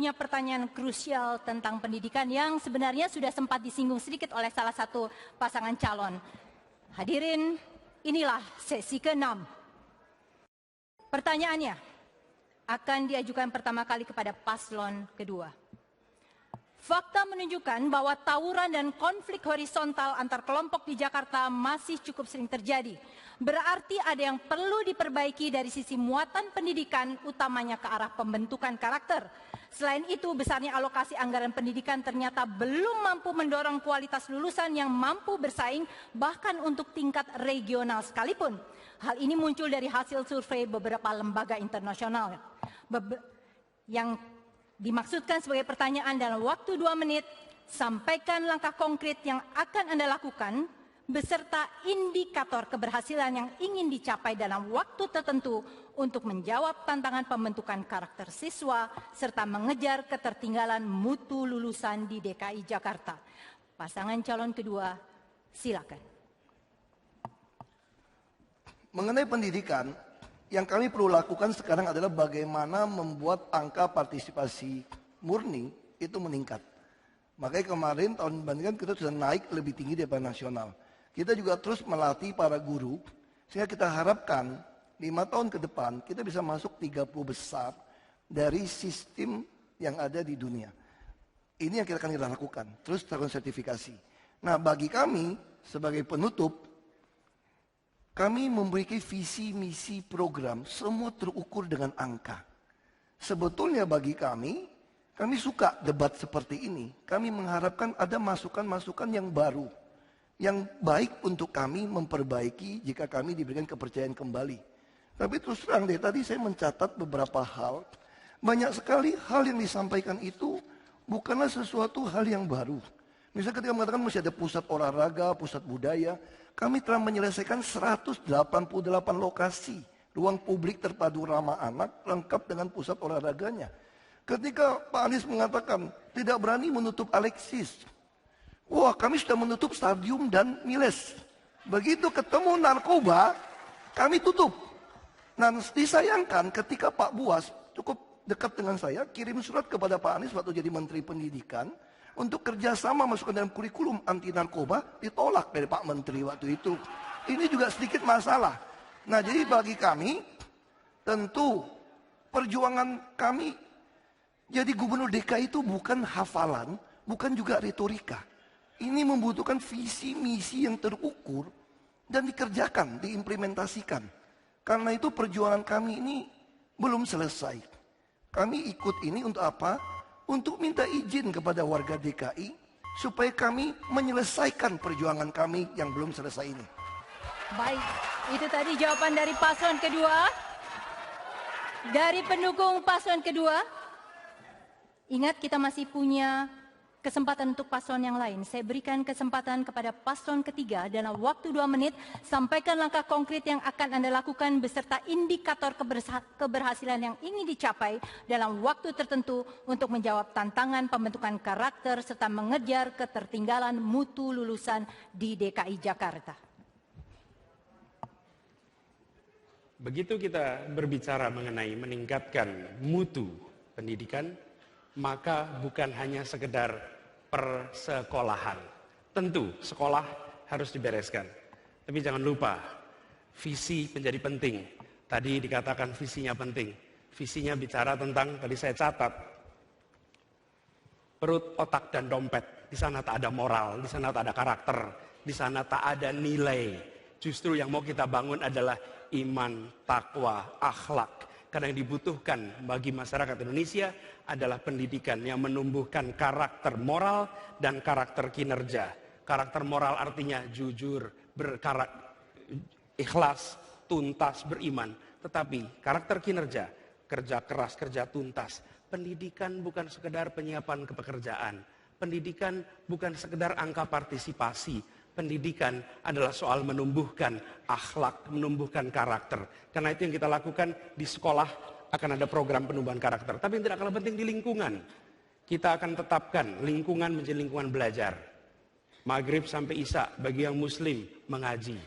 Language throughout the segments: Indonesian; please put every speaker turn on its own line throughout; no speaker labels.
punya pertanyaan krusial tentang pendidikan yang sebenarnya sudah sempat disinggung sedikit oleh salah satu pasangan calon. Hadirin, inilah sesi ke-6. Pertanyaannya akan diajukan pertama kali kepada paslon kedua. Fakta menunjukkan bahwa tawuran dan konflik horizontal antar kelompok di Jakarta masih cukup sering terjadi. Berarti ada yang perlu diperbaiki dari sisi muatan pendidikan, utamanya ke arah pembentukan karakter. Selain itu, besarnya alokasi anggaran pendidikan ternyata belum mampu mendorong kualitas lulusan yang mampu bersaing, bahkan untuk tingkat regional sekalipun. Hal ini muncul dari hasil survei beberapa lembaga internasional. Yang dimaksudkan sebagai pertanyaan dalam waktu 2 menit, sampaikan langkah konkret yang akan Anda lakukan, beserta indikator keberhasilan yang ingin dicapai dalam waktu tertentu untuk menjawab tantangan pembentukan karakter siswa, serta mengejar ketertinggalan mutu lulusan di DKI Jakarta. Pasangan calon kedua, silakan.
Mengenai pendidikan, yang kami perlu lakukan sekarang adalah bagaimana membuat angka partisipasi murni itu meningkat. Makanya kemarin tahun bandingkan kita sudah naik lebih tinggi daripada nasional. Kita juga terus melatih para guru, sehingga kita harapkan 5 tahun ke depan kita bisa masuk 30 besar dari sistem yang ada di dunia. Ini yang kita akan lakukan, terus lakukan sertifikasi. Nah, bagi kami sebagai penutup, kami memiliki visi, misi, program, semua terukur dengan angka. Sebetulnya bagi kami suka debat seperti ini. Kami mengharapkan ada masukan-masukan yang baru, yang baik untuk kami memperbaiki jika kami diberikan kepercayaan kembali. Tapi terus terang deh, tadi saya mencatat beberapa hal. Banyak sekali hal yang disampaikan itu bukanlah sesuatu hal yang baru. Misalnya ketika mengatakan mesti ada pusat olahraga, pusat budaya, kami telah menyelesaikan 188 lokasi ruang publik terpadu ramah anak lengkap dengan pusat olahraganya. Ketika Pak Anies mengatakan tidak berani menutup Alexis, wah kami sudah menutup Stadium dan Miles. Begitu ketemu narkoba, kami tutup. Nah, disayangkan ketika Pak Buas cukup dekat dengan saya, kirim surat kepada Pak Anies waktu jadi Menteri Pendidikan, untuk kerjasama masukkan dalam kurikulum anti narkoba, ditolak dari Pak Menteri waktu itu. Ini juga sedikit masalah. Nah, jadi bagi kami, tentu perjuangan kami jadi gubernur DKI itu bukan hafalan, bukan juga retorika. Ini membutuhkan visi misi yang terukur dan dikerjakan, diimplementasikan. Karena itu perjuangan kami ini belum selesai. Kami ikut ini untuk apa? Untuk minta izin kepada warga DKI supaya kami menyelesaikan perjuangan kami yang belum selesai ini.
Baik, itu tadi jawaban dari paslon kedua. Dari pendukung paslon kedua, ingat kita masih punya kesempatan untuk paslon yang lain. Saya berikan kesempatan kepada paslon ketiga dalam waktu 2 menit. Sampaikan langkah konkret yang akan Anda lakukan beserta indikator keberhasilan yang ingin dicapai dalam waktu tertentu untuk menjawab tantangan pembentukan karakter serta mengejar ketertinggalan mutu lulusan di DKI Jakarta.
Begitu kita berbicara mengenai meningkatkan mutu pendidikan, maka bukan hanya sekedar persekolahan. Tentu sekolah harus dibereskan. Tapi jangan lupa, visi menjadi penting. Tadi dikatakan visinya penting. Visinya bicara tentang, tadi saya catat, perut, otak, dan dompet. Di sana tak ada moral, di sana tak ada karakter, di sana tak ada nilai. Justru yang mau kita bangun adalah iman, takwa, akhlak. Karena yang dibutuhkan bagi masyarakat Indonesia adalah pendidikan yang menumbuhkan karakter moral dan karakter kinerja. Karakter moral artinya jujur, ikhlas, tuntas, beriman. Tetapi karakter kinerja, kerja keras, kerja tuntas. Pendidikan bukan sekedar penyiapan kepekerjaan. Pendidikan bukan sekedar angka partisipasi. Pendidikan adalah soal menumbuhkan akhlak, menumbuhkan karakter. Karena itu yang kita lakukan di sekolah akan ada program penumbuhan karakter. Tapi yang tidak kalah penting di lingkungan. Kita akan tetapkan lingkungan menjadi lingkungan belajar. Maghrib sampai Isya bagi yang muslim mengaji.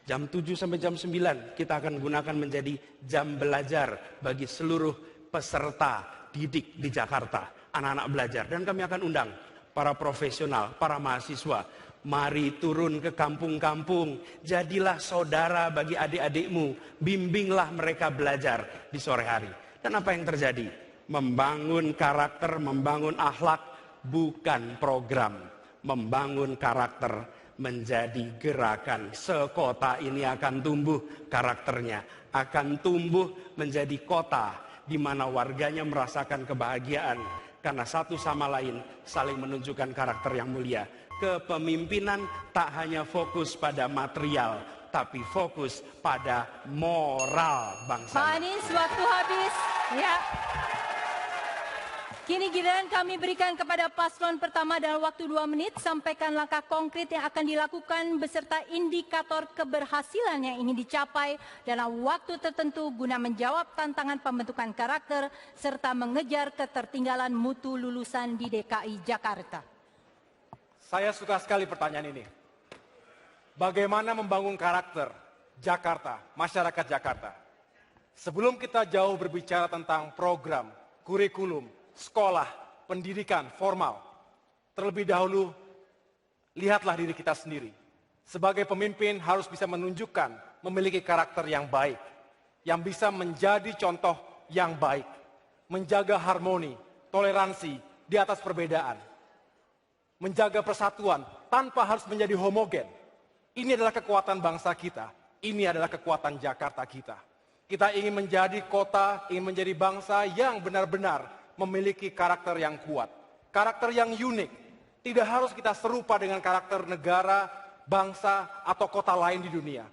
Jam 7 sampai jam 9 kita akan gunakan menjadi jam belajar bagi seluruh peserta didik di Jakarta, anak-anak belajar. Dan kami akan undang para profesional, para mahasiswa. Mari turun ke kampung-kampung, jadilah saudara bagi adik-adikmu, bimbinglah mereka belajar di sore hari. Dan apa yang terjadi? Membangun karakter, membangun akhlak, bukan program. Membangun karakter menjadi gerakan. Sekota ini akan tumbuh karakternya, akan tumbuh menjadi kota di mana warganya merasakan kebahagiaan karena satu sama lain saling menunjukkan karakter yang mulia. Kepemimpinan tak hanya fokus pada material, tapi fokus pada moral bangsa.
Pak Anies, waktu habis. Ya. Kini giliran kami berikan kepada paslon pertama dalam waktu 2 menit. Sampaikan langkah konkret yang akan dilakukan beserta indikator keberhasilan yang ingin dicapai dalam waktu tertentu guna menjawab tantangan pembentukan karakter serta mengejar ketertinggalan mutu lulusan di DKI Jakarta.
Saya suka sekali pertanyaan ini. Bagaimana membangun karakter Jakarta, masyarakat Jakarta? Sebelum kita jauh berbicara tentang program, kurikulum, sekolah, pendidikan formal, terlebih dahulu lihatlah diri kita sendiri. Sebagai pemimpin harus bisa menunjukkan memiliki karakter yang baik, yang bisa menjadi contoh yang baik, menjaga harmoni, toleransi di atas perbedaan, menjaga persatuan tanpa harus menjadi homogen. Ini adalah kekuatan bangsa kita, ini adalah kekuatan Jakarta kita. Kita ingin menjadi kota, ingin menjadi bangsa yang benar-benar memiliki karakter yang kuat, karakter yang unik. Tidak harus kita serupa dengan karakter negara, bangsa, atau kota lain di dunia.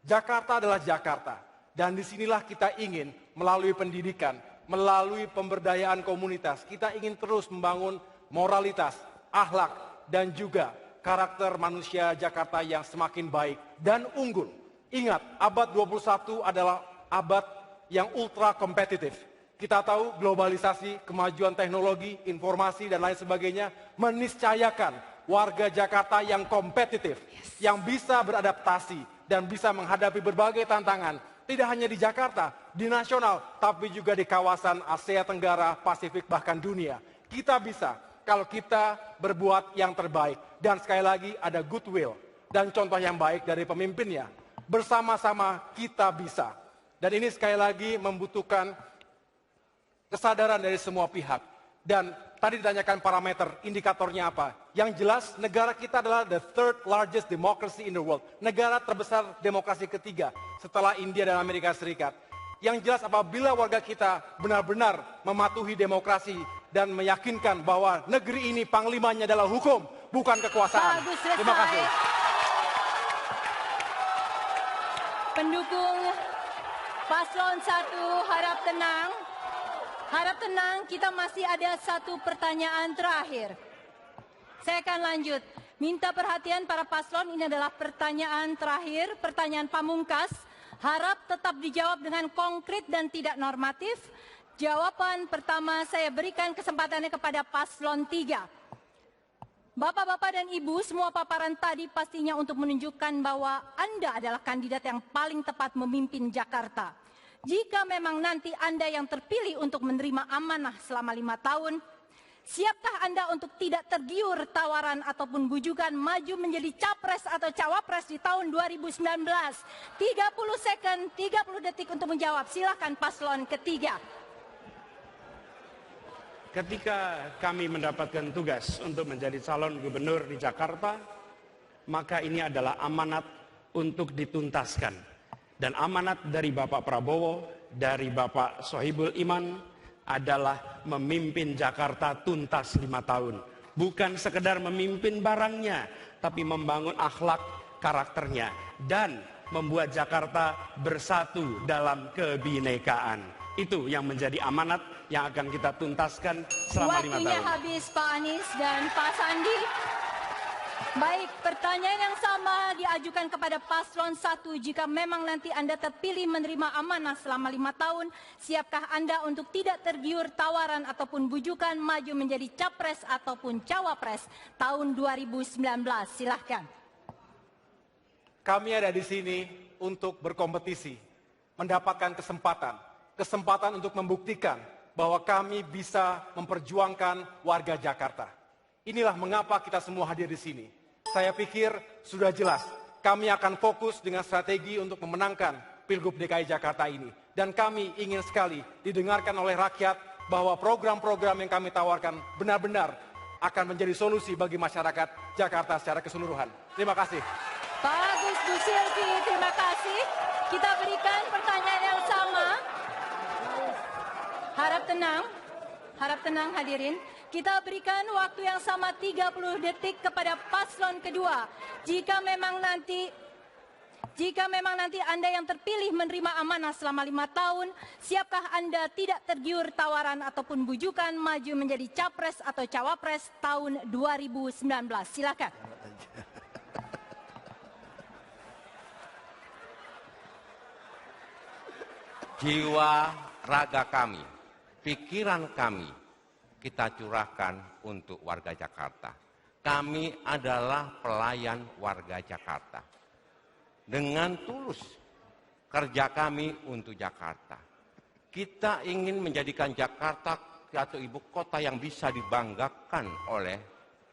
Jakarta adalah Jakarta, dan disinilah kita ingin melalui pendidikan, melalui pemberdayaan komunitas, kita ingin terus membangun moralitas, akhlak, dan juga karakter manusia Jakarta yang semakin baik dan unggul. Ingat, abad 21 adalah abad yang ultra kompetitif. Kita tahu globalisasi, kemajuan teknologi, informasi, dan lain sebagainya meniscayakan warga Jakarta yang kompetitif, yang bisa beradaptasi dan bisa menghadapi berbagai tantangan. Tidak hanya di Jakarta, di nasional, tapi juga di kawasan Asia Tenggara, Pasifik, bahkan dunia. Kita bisa kalau kita berbuat yang terbaik. Dan sekali lagi ada goodwill dan contoh yang baik dari pemimpinnya. Bersama-sama kita bisa. Dan ini sekali lagi membutuhkan kesadaran dari semua pihak. Dan tadi ditanyakan parameter, indikatornya apa? Yang jelas negara kita adalah the third largest democracy in the world. Negara terbesar demokrasi ketiga setelah India dan Amerika Serikat. Yang jelas apabila warga kita benar-benar mematuhi demokrasi dan meyakinkan bahwa negeri ini panglimanya adalah hukum, bukan kekuasaan. Terima kasih.
Pendukung Paslon 1 harap tenang. Harap tenang, kita masih ada satu pertanyaan terakhir. Saya akan lanjut. Minta perhatian para paslon, ini adalah pertanyaan terakhir, pertanyaan pamungkas. Harap tetap dijawab dengan konkret dan tidak normatif. Jawaban pertama saya berikan kesempatannya kepada paslon 3. Bapak-bapak dan ibu, semua paparan tadi pastinya untuk menunjukkan bahwa Anda adalah kandidat yang paling tepat memimpin Jakarta. Jika memang nanti Anda yang terpilih untuk menerima amanah selama 5 tahun, siapkah Anda untuk tidak tergiur tawaran ataupun bujukan maju menjadi capres atau cawapres di tahun 2019? 30 second, 30 detik untuk menjawab. Silakan paslon ketiga.
Ketika kami mendapatkan tugas untuk menjadi calon gubernur di Jakarta, maka ini adalah amanat untuk dituntaskan. Dan amanat dari Bapak Prabowo, dari Bapak Sohibul Iman adalah memimpin Jakarta tuntas 5 tahun. Bukan sekedar memimpin barangnya, tapi membangun akhlak karakternya. Dan membuat Jakarta bersatu dalam kebinekaan. Itu yang menjadi amanat yang akan kita tuntaskan selama 5 tahun.
Waktunya habis Pak Anies dan Pak Sandi. Baik, pertanyaan yang sama diajukan kepada paslon 1. Jika memang nanti Anda terpilih menerima amanah selama 5 tahun, siapkah Anda untuk tidak tergiur tawaran ataupun bujukan maju menjadi capres ataupun cawapres tahun 2019? Silahkan.
Kami ada di sini untuk berkompetisi, mendapatkan kesempatan untuk membuktikan bahwa kami bisa memperjuangkan warga Jakarta. Inilah mengapa kita semua hadir di sini. Saya pikir sudah jelas, kami akan fokus dengan strategi untuk memenangkan Pilgub DKI Jakarta ini. Dan kami ingin sekali didengarkan oleh rakyat bahwa program-program yang kami tawarkan benar-benar akan menjadi solusi bagi masyarakat Jakarta secara keseluruhan. Terima kasih.
Pak Agus Bu Silvi, terima kasih. Kita berikan pertanyaan yang sama. Harap tenang hadirin. Kita berikan waktu yang sama 30 detik kepada paslon kedua. Jika memang nanti Anda yang terpilih menerima amanah selama 5 tahun, siapkah Anda tidak tergiur tawaran ataupun bujukan maju menjadi capres atau cawapres tahun 2019? Silakan.
Jiwa raga kami, pikiran kami, kita curahkan untuk warga Jakarta. Kami adalah pelayan warga Jakarta. Dengan tulus kerja kami untuk Jakarta. Kita ingin menjadikan Jakarta atau ibu kota yang bisa dibanggakan oleh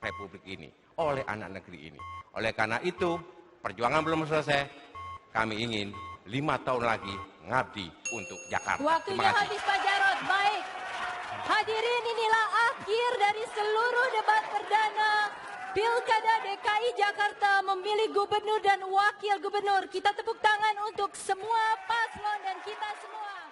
Republik ini, oleh anak negeri ini. Oleh karena itu, perjuangan belum selesai. Kami ingin 5 tahun lagi ngabdi untuk Jakarta.
Waktunya habis Pak Jarod. Baik. Hadirin, inilah akhir dari seluruh debat perdana Pilkada DKI Jakarta memilih gubernur dan wakil gubernur. Kita tepuk tangan untuk semua paslon dan kita semua.